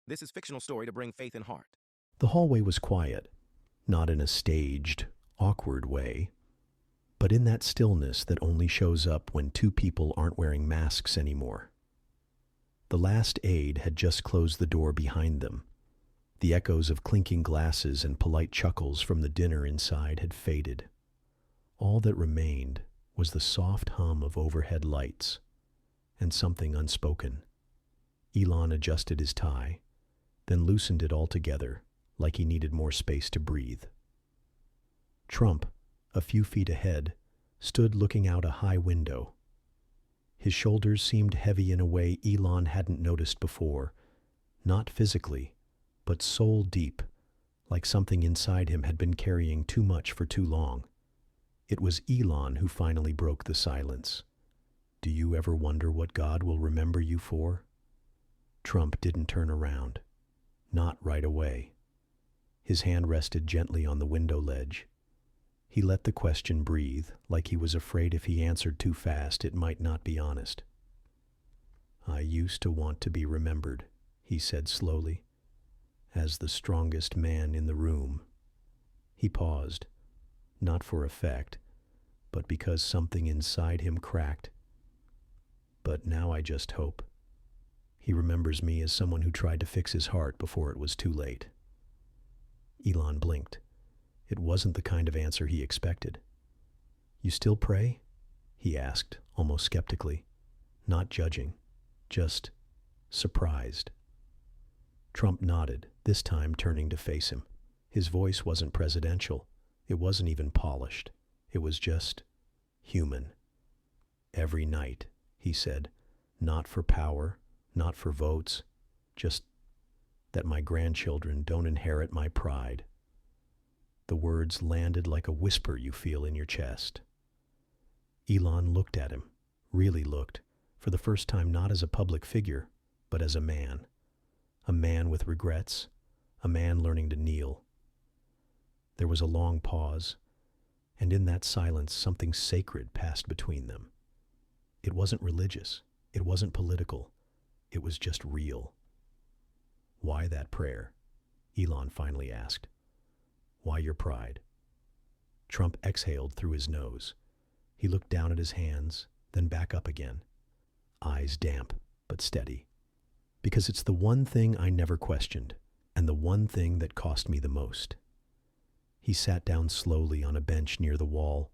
This is fictional story to bring faith and heart. The hallway was quiet, not in a staged, awkward way, but in that stillness that only shows up when two people aren't wearing masks anymore. The last aide had just closed the door behind them. The echoes of clinking glasses and polite chuckles from the dinner inside had faded. All that remained was the soft hum of overhead lights and something unspoken. Elon adjusted his tie, then loosened it altogether, like he needed more space to breathe. Trump, a few feet ahead, stood looking out a high window. His shoulders seemed heavy in a way Elon hadn't noticed before, not physically, but soul deep, like something inside him had been carrying too much for too long. It was Elon who finally broke the silence. "Do you ever wonder what God will remember you for?" Trump didn't turn around. Not right away. His hand rested gently on the window ledge. He let the question breathe, like he was afraid if he answered too fast it might not be honest. "I used to want to be remembered," he said slowly, "as the strongest man in the room." He paused, not for effect, but because something inside him cracked. "But now I just hope he remembers me as someone who tried to fix his heart before it was too late." Elon blinked. It wasn't the kind of answer he expected. "You still pray?" he asked, almost skeptically, not judging, just surprised. Trump nodded, this time turning to face him. His voice wasn't presidential. It wasn't even polished. It was just human. "Every night," he said, "not for power, not for votes, just that my grandchildren don't inherit my pride." The words landed like a whisper you feel in your chest. Elon looked at him, really looked, for the first time not as a public figure, but as a man with regrets, a man learning to kneel. There was a long pause, and in that silence something sacred passed between them. It wasn't religious, it wasn't political, it was just real. "Why that prayer?" Elon finally asked. "Why your pride?" Trump exhaled through his nose. He looked down at his hands, then back up again, eyes damp but steady. "Because it's the one thing I never questioned, and the one thing that cost me the most." He sat down slowly on a bench near the wall,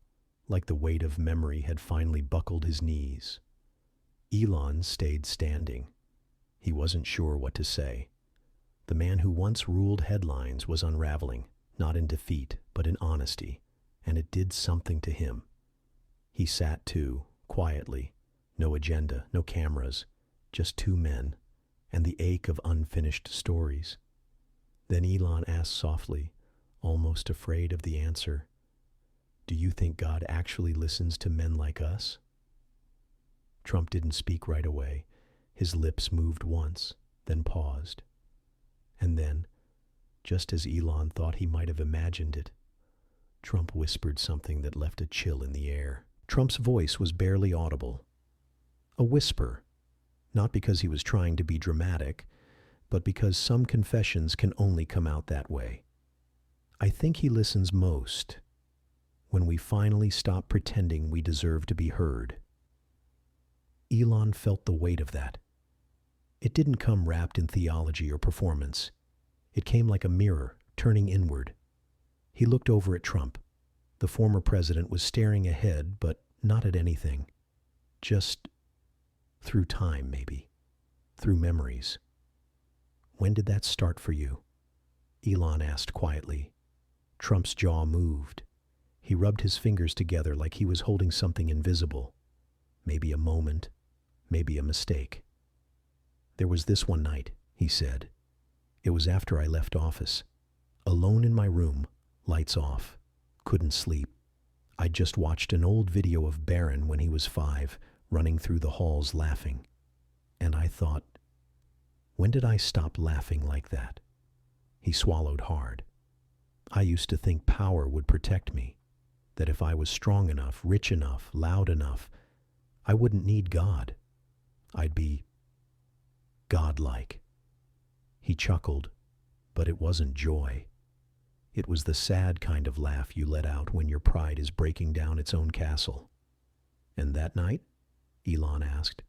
like the weight of memory had finally buckled his knees. Elon stayed standing. He wasn't sure what to say. The man who once ruled headlines was unraveling, not in defeat, but in honesty, and it did something to him. He sat too, quietly, no agenda, no cameras, just two men, and the ache of unfinished stories. Then Elon asked softly, almost afraid of the answer, "Do you think God actually listens to men like us?" Trump didn't speak right away. His lips moved once, then paused. And then, just as Elon thought he might have imagined it, Trump whispered something that left a chill in the air. Trump's voice was barely audible. A whisper, not because he was trying to be dramatic, but because some confessions can only come out that way. "I think he listens most when we finally stop pretending we deserve to be heard." Elon felt the weight of that. It didn't come wrapped in theology or performance. It came like a mirror, turning inward. He looked over at Trump. The former president was staring ahead, but not at anything. Just through time, maybe. Through memories. "When did that start for you?" Elon asked quietly. Trump's jaw moved. He rubbed his fingers together like he was holding something invisible. Maybe a moment, maybe a mistake. "There was this one night," he said. "It was after I left office. Alone in my room, lights off. Couldn't sleep. I just watched an old video of Barron when he was 5, running through the halls laughing. And I thought, when did I stop laughing like that?" He swallowed hard. "I used to think power would protect me, that if I was strong enough, rich enough, loud enough, I wouldn't need God. I'd be godlike." He chuckled, but it wasn't joy. It was the sad kind of laugh you let out when your pride is breaking down its own castle. And that night? Elon asked.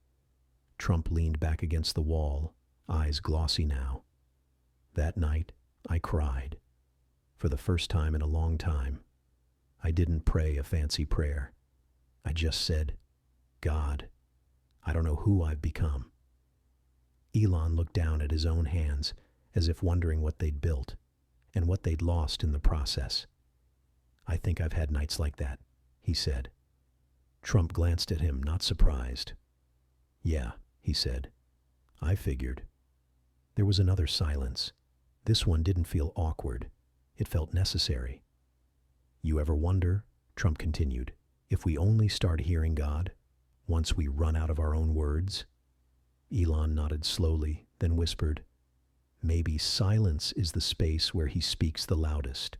Trump leaned back against the wall, eyes glossy now. That night, I cried. For the first time in a long time. I didn't pray a fancy prayer. I just said, God, I don't know who I've become. Elon looked down at his own hands, as if wondering what they'd built, and what they'd lost in the process. I think I've had nights like that, he said. Trump glanced at him, not surprised. Yeah, he said. I figured. There was another silence. This one didn't feel awkward. It felt necessary. You ever wonder, Trump continued, if we only start hearing God, once we run out of our own words? Elon nodded slowly, then whispered, maybe silence is the space where he speaks the loudest.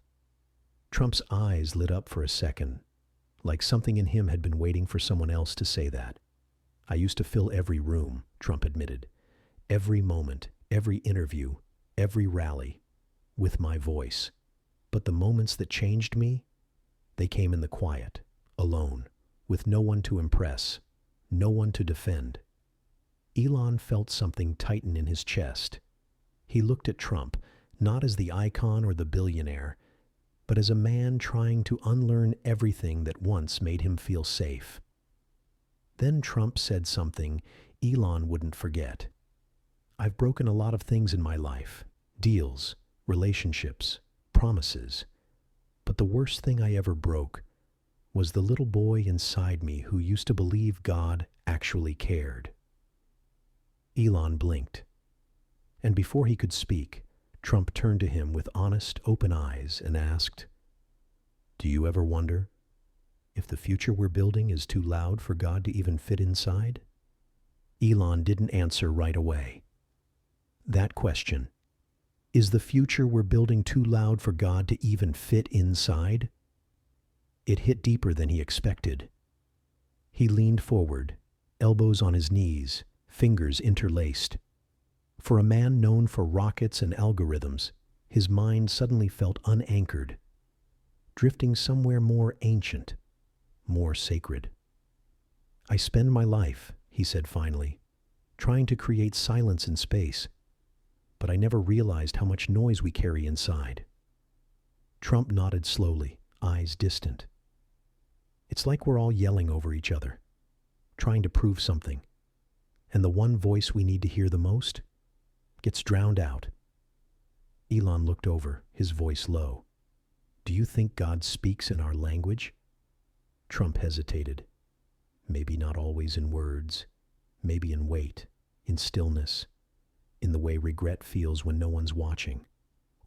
Trump's eyes lit up for a second, like something in him had been waiting for someone else to say that. I used to fill every room, Trump admitted, every moment, every interview, every rally, with my voice. But the moments that changed me, they came in the quiet, alone, with no one to impress, no one to defend. Elon felt something tighten in his chest. He looked at Trump, not as the icon or the billionaire, but as a man trying to unlearn everything that once made him feel safe. Then Trump said something Elon wouldn't forget. I've broken a lot of things in my life, deals, relationships, promises. But the worst thing I ever broke was the little boy inside me who used to believe God actually cared. Elon blinked. And before he could speak, Trump turned to him with honest, open eyes and asked, do you ever wonder if the future we're building is too loud for God to even fit inside? Elon didn't answer right away. That question, is the future we're building too loud for God to even fit inside? It hit deeper than he expected. He leaned forward, elbows on his knees, fingers interlaced. For a man known for rockets and algorithms, his mind suddenly felt unanchored, drifting somewhere more ancient, more sacred. I spend my life, he said finally, trying to create silence in space, but I never realized how much noise we carry inside. Trump nodded slowly, eyes distant. It's like we're all yelling over each other, trying to prove something, and the one voice we need to hear the most gets drowned out. Elon looked over, his voice low. Do you think God speaks in our language? Trump hesitated. Maybe not always in words, maybe in weight, in stillness, in the way regret feels when no one's watching,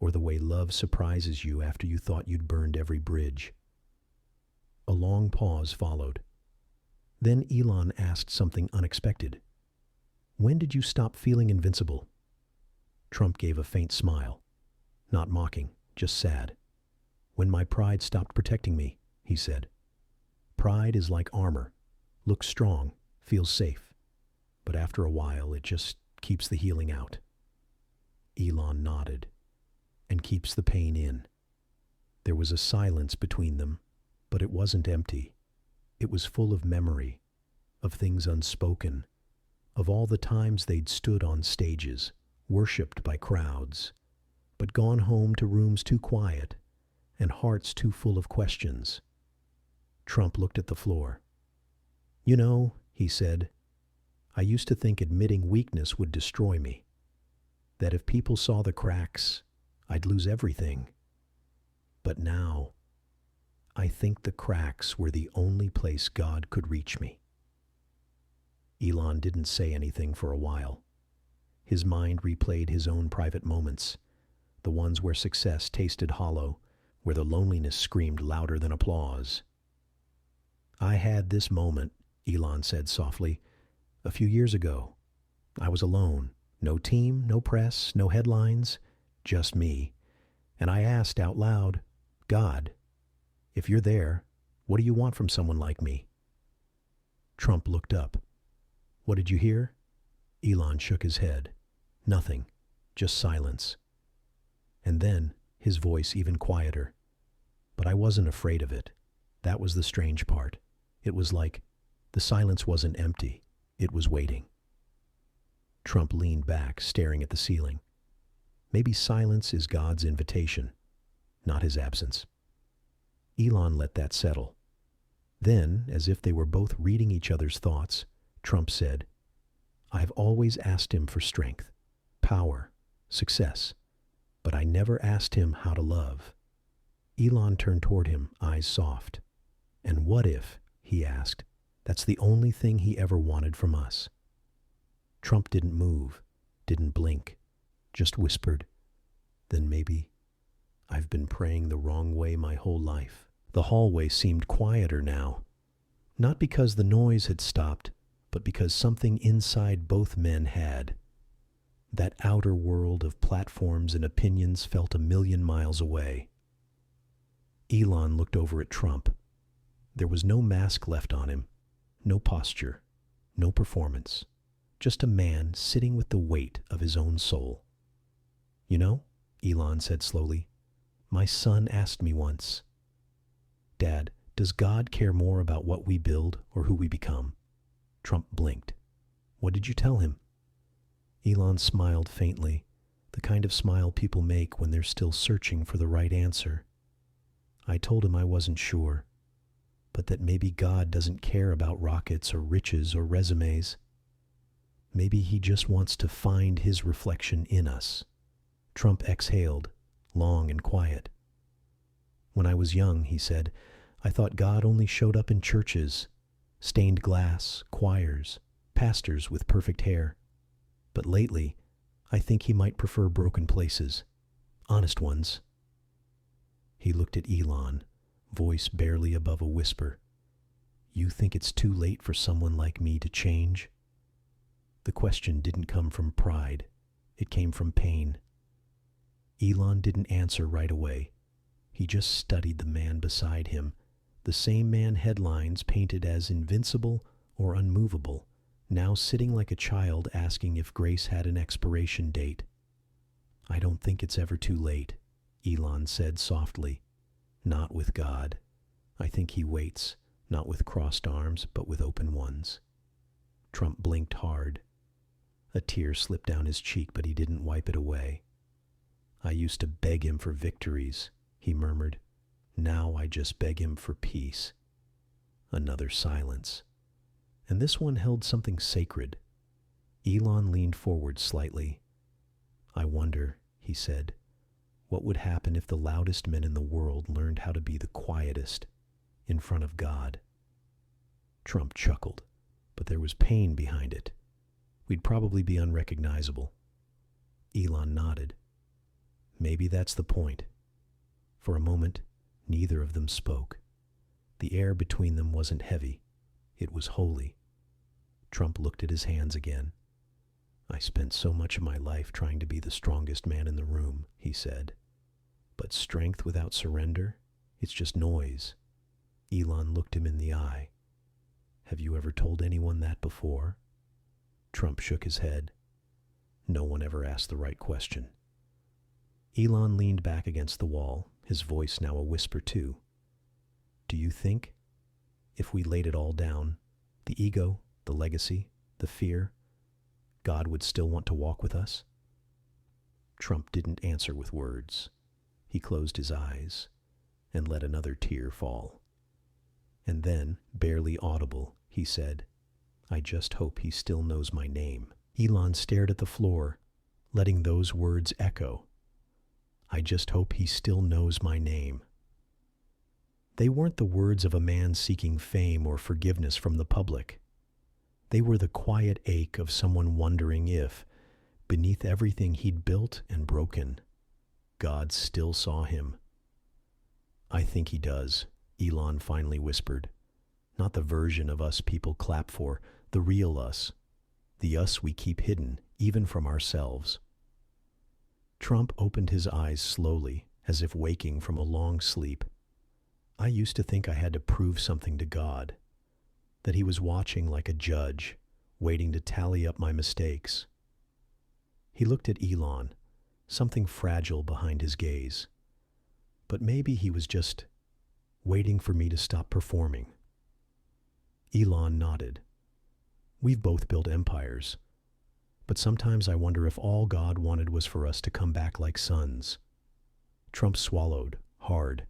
or the way love surprises you after you thought you'd burned every bridge. A long pause followed. Then Elon asked something unexpected. When did you stop feeling invincible? Trump gave a faint smile. Not mocking, just sad. When my pride stopped protecting me, he said. Pride is like armor. Looks strong, feels safe. But after a while, it just keeps the healing out. Elon nodded. And keeps the pain in. There was a silence between them, but it wasn't empty. It was full of memory, of things unspoken, of all the times they'd stood on stages, worshipped by crowds, but gone home to rooms too quiet and hearts too full of questions. Trump looked at the floor. You know, he said, I used to think admitting weakness would destroy me, that if people saw the cracks, I'd lose everything. But now, I think the cracks were the only place God could reach me. Elon didn't say anything for a while. His mind replayed his own private moments, the ones where success tasted hollow, where the loneliness screamed louder than applause. I had this moment, Elon said softly, a few years ago. I was alone, no team, no press, no headlines, just me. And I asked out loud, God, if you're there, what do you want from someone like me? Trump looked up. What did you hear? Elon shook his head. Nothing. Just silence. And then, his voice even quieter. But I wasn't afraid of it. That was the strange part. It was like the silence wasn't empty. It was waiting. Trump leaned back, staring at the ceiling. Maybe silence is God's invitation, not his absence. Elon let that settle. Then, as if they were both reading each other's thoughts, Trump said, "I've always asked him for strength, power, success, but I never asked him how to love." Elon turned toward him, eyes soft. "And what if," he asked, "that's the only thing he ever wanted from us?" Trump didn't move, didn't blink, just whispered, "Then maybe I've been praying the wrong way my whole life." The hallway seemed quieter now, not because the noise had stopped, but because something inside both men had. That outer world of platforms and opinions felt a million miles away. Elon looked over at Trump. There was no mask left on him, no posture, no performance, just a man sitting with the weight of his own soul. "You know," Elon said slowly, "my son asked me once, 'Dad, does God care more about what we build or who we become?'" Trump blinked. "What did you tell him?" Elon smiled faintly, the kind of smile people make when they're still searching for the right answer. "I told him I wasn't sure, but that maybe God doesn't care about rockets or riches or resumes. Maybe he just wants to find his reflection in us." Trump exhaled, long and quiet. "When I was young," he said, "I thought God only showed up in churches, stained glass, choirs, pastors with perfect hair. But lately, I think he might prefer broken places, honest ones." He looked at Elon, voice barely above a whisper. "You think it's too late for someone like me to change?" The question didn't come from pride. It came from pain. Elon didn't answer right away. He just studied the man beside him, the same man headlines painted as invincible or unmovable, now sitting like a child asking if grace had an expiration date. "I don't think it's ever too late," Elon said softly. "Not with God. I think he waits, not with crossed arms, but with open ones." Trump blinked hard. A tear slipped down his cheek, but he didn't wipe it away. "I used to beg him for victories," he murmured. "Now I just beg him for peace." Another silence. And this one held something sacred. Elon leaned forward slightly. "I wonder," he said, "what would happen if the loudest men in the world learned how to be the quietest in front of God?" Trump chuckled, but there was pain behind it. "We'd probably be unrecognizable." Elon nodded. "Maybe that's the point." For a moment, neither of them spoke. The air between them wasn't heavy. It was holy. Trump looked at his hands again. "I spent so much of my life trying to be the strongest man in the room," he said. "But strength without surrender, it's just noise." Elon looked him in the eye. "Have you ever told anyone that before?" Trump shook his head. "No one ever asked the right question." Elon leaned back against the wall, his voice now a whisper too. "Do you think, if we laid it all down, the ego, the legacy, the fear, God would still want to walk with us?" Trump didn't answer with words. He closed his eyes and let another tear fall. And then, barely audible, he said, "I just hope he still knows my name." Elon stared at the floor, letting those words echo. "I just hope he still knows my name." They weren't the words of a man seeking fame or forgiveness from the public. They were the quiet ache of someone wondering if, beneath everything he'd built and broken, God still saw him. "I think he does," Elon finally whispered. "Not the version of us people clap for, the real us. The us we keep hidden, even from ourselves." Trump opened his eyes slowly, as if waking from a long sleep. "I used to think I had to prove something to God, that he was watching like a judge, waiting to tally up my mistakes." He looked at Elon, something fragile behind his gaze. But maybe he was just waiting for me to stop performing. Elon nodded. We've both built empires, but sometimes I wonder if all God wanted was for us to come back like sons. Trump swallowed, hard.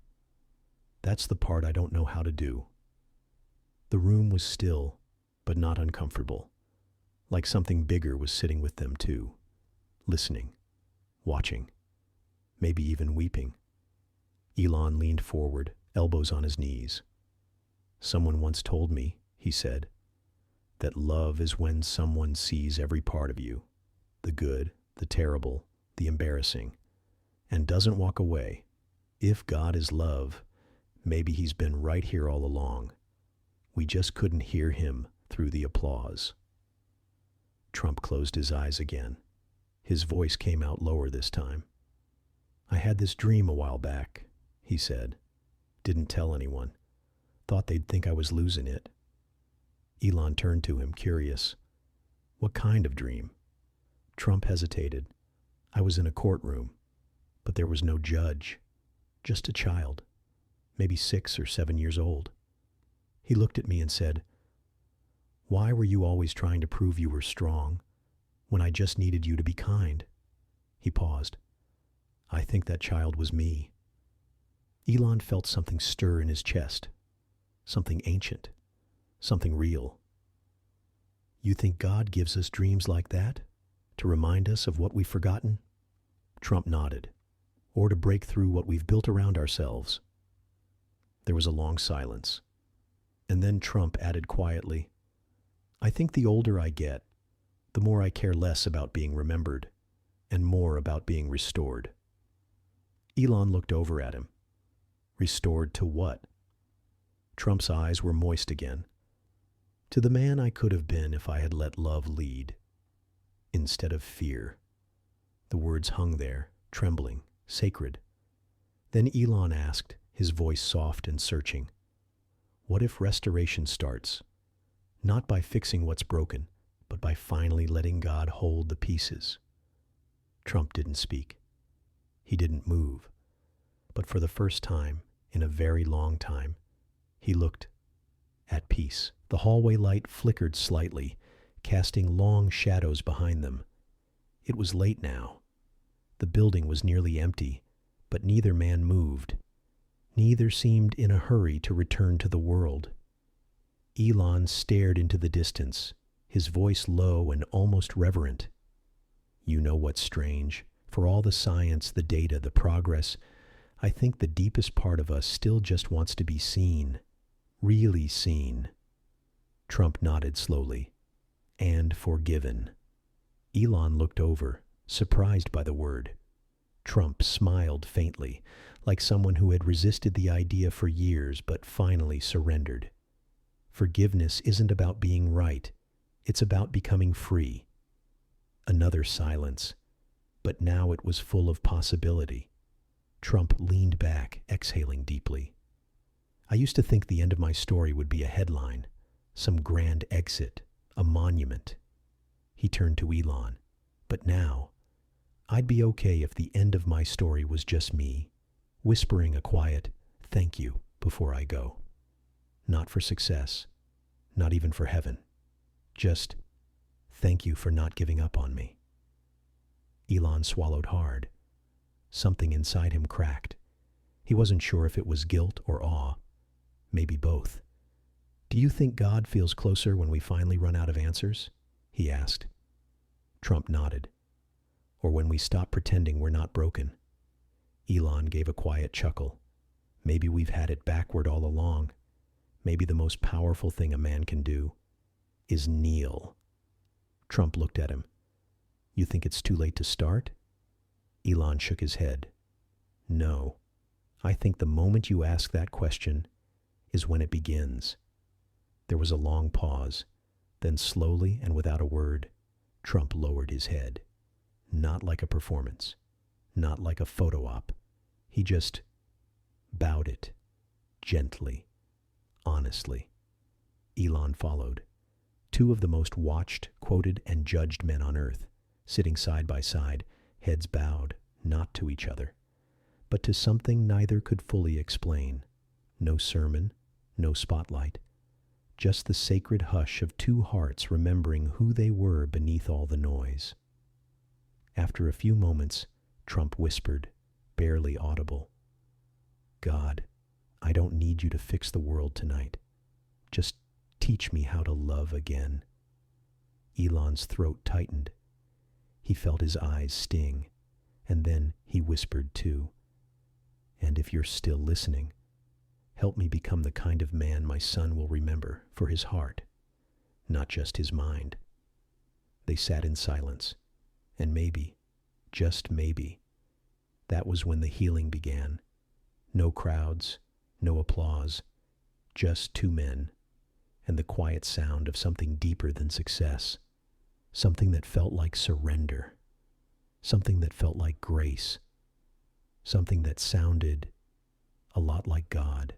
That's the part I don't know how to do. The room was still, but not uncomfortable, like something bigger was sitting with them too, listening, watching, maybe even weeping. Elon leaned forward, elbows on his knees. Someone once told me, he said, that love is when someone sees every part of you, the good, the terrible, the embarrassing, and doesn't walk away. If God is love, maybe he's been right here all along. We just couldn't hear him through the applause. Trump closed his eyes again. His voice came out lower this time. I had this dream a while back, he said. Didn't tell anyone. Thought they'd think I was losing it. Elon turned to him, curious. What kind of dream? Trump hesitated. I was in a courtroom, but there was no judge. Just a child, maybe 6 or 7 years old. He looked at me and said, why were you always trying to prove you were strong when I just needed you to be kind? He paused. I think that child was me. Elon felt something stir in his chest, something ancient, something real. You think God gives us dreams like that, to remind us of what we've forgotten? Trump nodded. Or to break through what we've built around ourselves. There was a long silence. And then Trump added quietly, I think the older I get, the more I care less about being remembered and more about being restored. Elon looked over at him. Restored to what? Trump's eyes were moist again. To the man I could have been if I had let love lead, instead of fear. The words hung there, trembling, sacred. Then Elon asked, his voice soft and searching, what if restoration starts, not by fixing what's broken, but by finally letting God hold the pieces? Trump didn't speak. He didn't move. But for the first time, in a very long time, he looked at peace. The hallway light flickered slightly, casting long shadows behind them. It was late now. The building was nearly empty, but neither man moved. Neither seemed in a hurry to return to the world. Elon stared into the distance, his voice low and almost reverent. You know what's strange? For all the science, the data, the progress, I think the deepest part of us still just wants to be seen, really seen. Trump nodded slowly. And forgiven. Elon looked over, surprised by the word. Trump smiled faintly, like someone who had resisted the idea for years but finally surrendered. Forgiveness isn't about being right. It's about becoming free. Another silence, but now it was full of possibility. Trump leaned back, exhaling deeply. I used to think the end of my story would be a headline, some grand exit, a monument. He turned to Elon. But now, I'd be okay if the end of my story was just me, whispering a quiet thank you before I go. Not for success, not even for heaven. Just thank you for not giving up on me. Elon swallowed hard. Something inside him cracked. He wasn't sure if it was guilt or awe, maybe both. Do you think God feels closer when we finally run out of answers? He asked. Trump nodded. Or when we stop pretending we're not broken. Elon gave a quiet chuckle. Maybe we've had it backward all along. Maybe the most powerful thing a man can do is kneel. Trump looked at him. You think it's too late to start? Elon shook his head. No. I think the moment you ask that question is when it begins. There was a long pause. Then slowly and without a word, Trump lowered his head. Not like a performance. Not like a photo op. He just bowed it. Gently. Honestly. Elon followed. Two of the most watched, quoted, and judged men on earth, sitting side by side, heads bowed, not to each other, but to something neither could fully explain. No sermon, no spotlight, just the sacred hush of two hearts remembering who they were beneath all the noise. After a few moments, Trump whispered, barely audible, "God, I don't need you to fix the world tonight. Just teach me how to love again." Elon's throat tightened. He felt his eyes sting, and then he whispered too, "And if you're still listening, help me become the kind of man my son will remember for his heart, not just his mind." They sat in silence, and maybe, just maybe, that was when the healing began. No crowds, no applause, just two men, and the quiet sound of something deeper than success, something that felt like surrender, something that felt like grace, something that sounded a lot like God.